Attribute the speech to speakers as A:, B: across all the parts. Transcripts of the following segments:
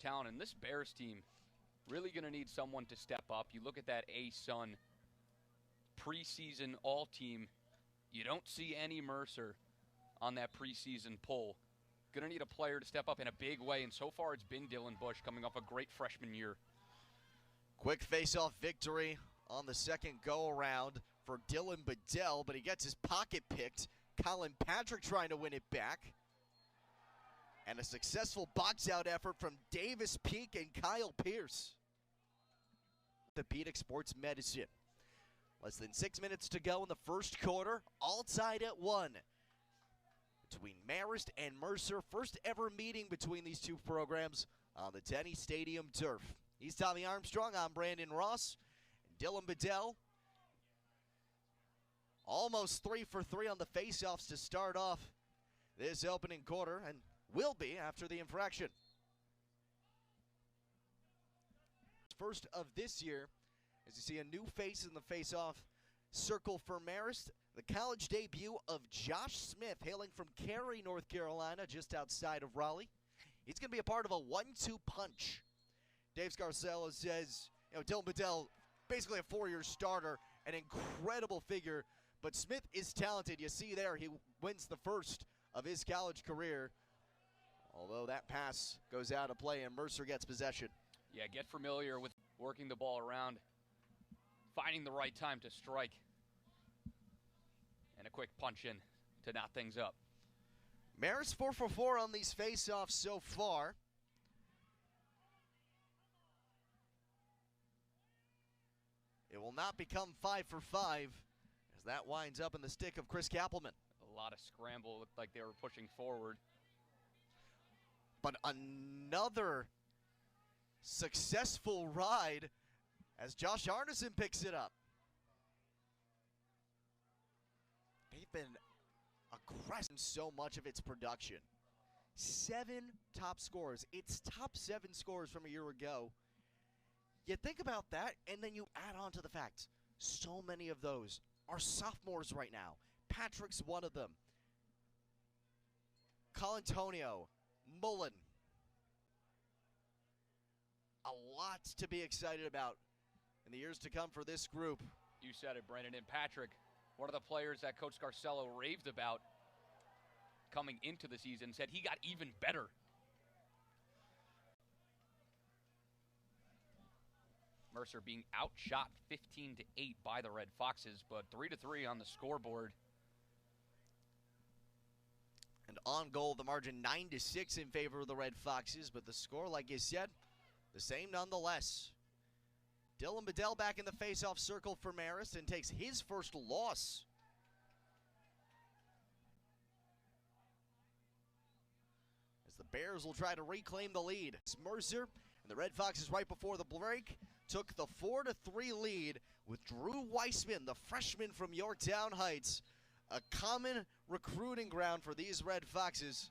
A: talent, and this Bears team really going to need someone to step up. You look at that A-Sun preseason all-team, you don't see any Mercer on that preseason poll. Going to need a player to step up in a big way, and so far it's been Dylan Bush coming off a great freshman year.
B: Quick face-off victory on the second go-around for Dylan Bedell, but he gets his pocket picked. Colin Patrick trying to win it back. And a successful box-out effort from Davis Peak and Kyle Pierce. Orthopedic Sports Medicine. Less than 6 minutes to go in the first quarter, all tied at 1. Between Marist and Mercer, first ever meeting between these two programs on the Denny Stadium turf. He's Tommy Armstrong, I'm Brandon Ross. And Dylan Bedell, almost 3 for 3 on the faceoffs to start off this opening quarter, and will be after the infraction. First of this year, as you see a new face in the face-off circle for Marist, the college debut of Josh Smith, hailing from Cary, North Carolina, just outside of Raleigh. He's going to be a part of a 1-2 punch. Dave Scarcella says, Dylan Bedell, basically a 4-year starter, an incredible figure, but Smith is talented. You see there, he wins the first of his college career, although that pass goes out of play and Mercer gets possession.
A: Yeah, get familiar with working the ball around, finding the right time to strike, and a quick punch in to knot things up.
B: Marist 4 for 4 on these face-offs so far. It will not become 5 for 5 as that winds up in the stick of Chris Cappelman.
A: A lot of scramble, looked like they were pushing forward.
B: But another successful ride as Josh Arneson picks it up. They've been aggressive in so much of its production. 7 top scores. It's top 7 scores from a year ago. You think about that, and then you add on to the fact so many of those are sophomores right now. Patrick's one of them. Colantonio, Mullen. A lot to be excited about in the years to come for this group.
A: You said it, Brandon. And Patrick, one of the players that Coach Scarcella raved about coming into the season, said he got even better. Mercer being outshot 15-8 by the Red Foxes, but 3-3 on the scoreboard.
B: And on goal, the margin 9-6 in favor of the Red Foxes, but the score, like you said, the same nonetheless. Dylan Bedell back in the face-off circle for Marist and takes his first loss. As the Bears will try to reclaim the lead. It's Mercer, and the Red Foxes right before the break took the 4-3 lead with Drew Weissman, the freshman from Yorktown Heights. A common recruiting ground for these Red Foxes,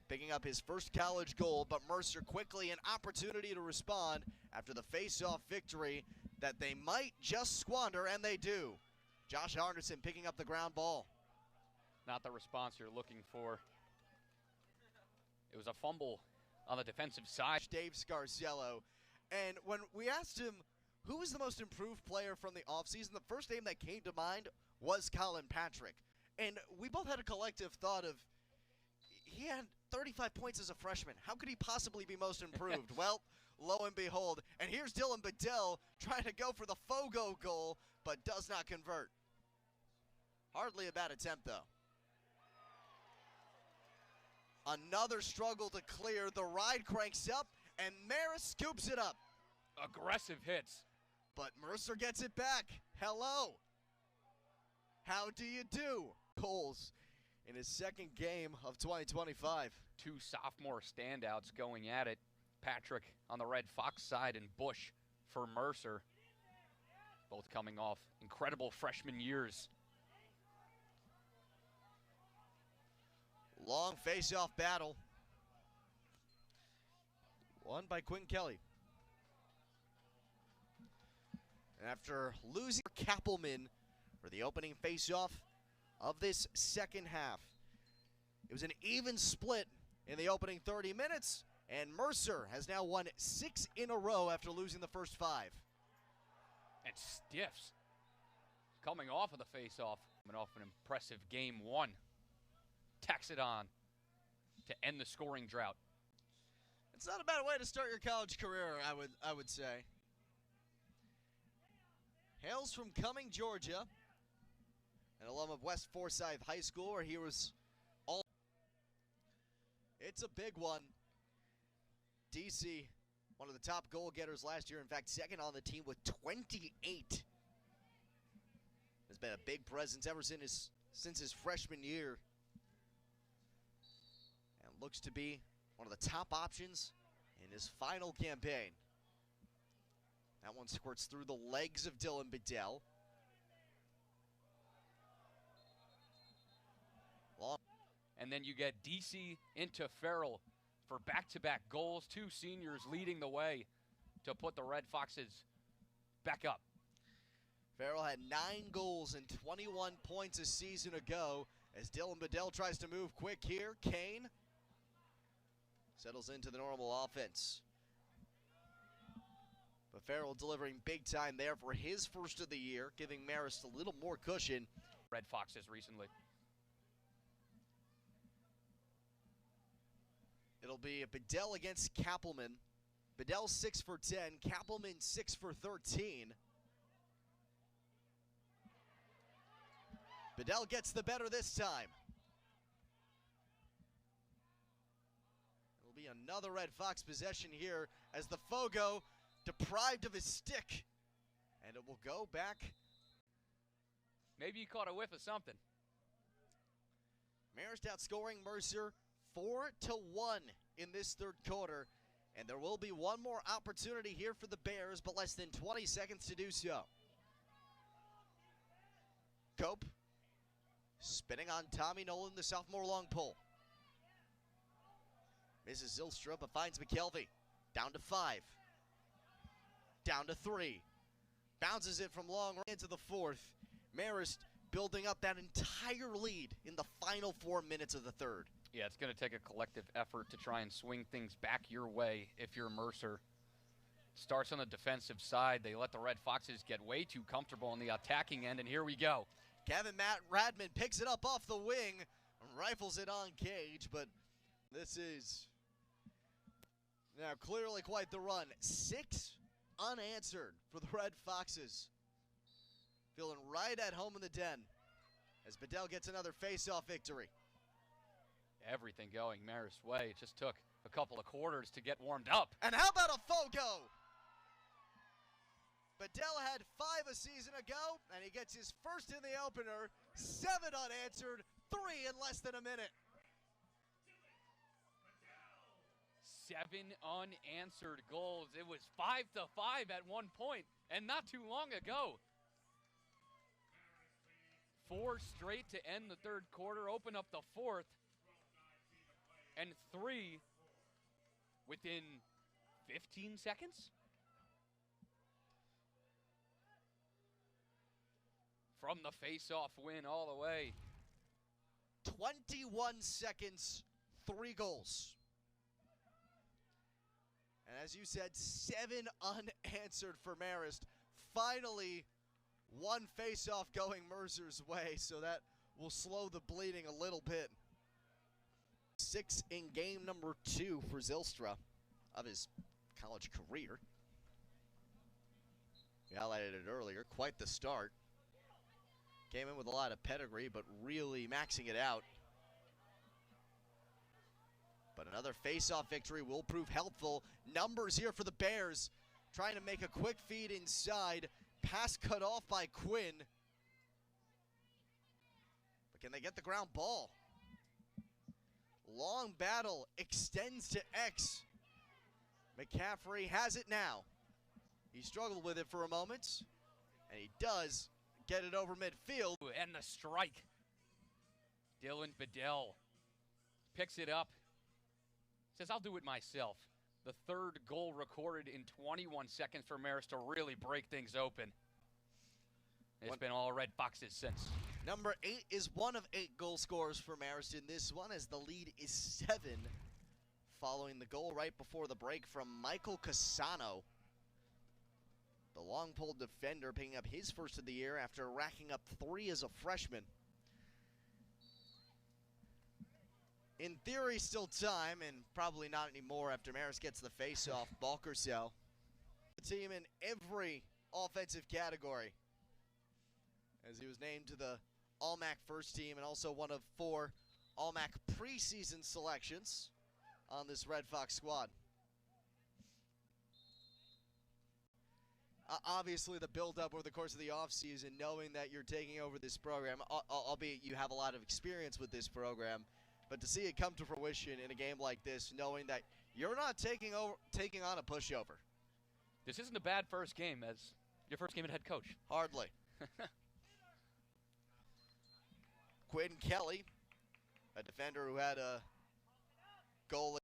B: picking up his first college goal, but Mercer quickly an opportunity to respond after the face-off victory that they might just squander, and they do. Josh Arneson picking up the ground ball.
A: Not the response you're looking for. It was a fumble on the defensive side.
B: Dave Scarcella, and when we asked him who was the most improved player from the offseason, the first name that came to mind was Colin Patrick. And we both had a collective thought of, he had 35 points as a freshman. How could he possibly be most improved? Well, lo and behold, and here's Dylan Bedell trying to go for the Fogo goal, but does not convert. Hardly a bad attempt, though. Another struggle to clear. The ride cranks up, and Marist scoops it up.
A: Aggressive hits.
B: But Mercer gets it back. Hello. How do you do? Goals in his second game of 2025.
A: 2 sophomore standouts going at it. Patrick on the Red Fox side and Bush for Mercer. Both coming off incredible freshman years.
B: Long face-off battle. Won by Quinn Kelly. And after losing Cappelman for the opening face-off of this second half, it was an even split in the opening 30 minutes, And Mercer has now won 6 in a row after losing the first 5.
A: And Stiffs coming off of the face-off. Coming off an impressive game 1. Tacks it on to end the scoring drought.
B: It's not a bad way to start your college career, I would say. Hails from Cumming, Georgia. An alum of West Forsyth High School, where he was all. It's a big one. DC, one of the top goal getters last year. In fact, second on the team with 28. Has been a big presence ever since his freshman year. And looks to be one of the top options in his final campaign. That one squirts through the legs of Dylan Bedell. Long.
A: And then you get DC into Farrell for back-to-back goals. 2 seniors leading the way to put the Red Foxes back up.
B: Farrell had 9 goals and 21 points a season ago. As Dylan Bedell tries to move quick here, Kane settles into the normal offense. But Farrell delivering big time there for his first of the year, giving Marist a little more cushion.
A: Red Foxes recently.
B: It'll be Bedell against Cappelman. Bedell 6 for 10, Cappelman 6 for 13. Bedell gets the better this time. It'll be another Red Fox possession here as the Fogo deprived of his stick. And it will go back.
A: Maybe you caught a whiff of something.
B: Marist outscoring Mercer 4-1 in this third quarter. And there will be one more opportunity here for the Bears, but less than 20 seconds to do so. Cope spinning on Tommy Nolan, the sophomore long pole. Misses Zylstra, but finds McKelvey. Down to 5. Down to 3. Bounces it from long into the 4th. Marist building up that entire lead in the final 4 minutes of the third.
A: Yeah, it's going to take a collective effort to try and swing things back your way if you're Mercer. Starts on the defensive side. They let the Red Foxes get way too comfortable on the attacking end, and here we go.
B: Matt Radman picks it up off the wing, rifles it on Cage, but this is now clearly quite the run. 6 unanswered for the Red Foxes. Feeling right at home in the den as Bedell gets another face-off victory.
A: Everything going Marist's way. It just took a couple of quarters to get warmed up.
B: And how about a Fogo? Bedell had 5 a season ago, and he gets his first in the opener. 7 unanswered, 3 in less than a minute.
A: 7 unanswered goals. It was 5-5 at one point, and not too long ago. 4 straight to end the third quarter, open up the fourth, and 3 within 15 seconds. From the face-off win all the way.
B: 21 seconds, 3 goals. And as you said, 7 unanswered for Marist. Finally, one face-off going Mercer's way, so that will slow the bleeding a little bit. 6 in game number 2 for Zylstra of his college career. We highlighted it earlier, quite the start. Came in with a lot of pedigree, but really maxing it out. But another face-off victory will prove helpful. Numbers here for the Bears, trying to make a quick feed inside. Pass cut off by Quinn. But can they get the ground ball? Long battle extends to X. McCaffrey has it now. He struggled with it for a moment, and he does get it over midfield.
A: And the strike. Dylan Bedell picks it up. Says, I'll do it myself. The third goal recorded in 21 seconds for Marist to really break things open. It's been all Red Foxes since.
B: Number 8 is one of 8 goal scorers for Marist in this one, as the lead is 7 following the goal right before the break from Michael Cassano. The long pole defender picking up his first of the year after racking up 3 as a freshman. In theory, still time, and probably not anymore after Marist gets the face-off. Balkersell, the team in every offensive category, as he was named to the All-MAC first team and also one of 4 All-MAC preseason selections on this Red Fox squad. Obviously, the build-up over the course of the offseason, knowing that you're taking over this program, albeit you have a lot of experience with this program, but to see it come to fruition in a game like this, knowing that you're not taking on a pushover.
A: This isn't a bad first game as your first game as head coach.
B: Hardly. Quinn Kelly, a defender who had a goal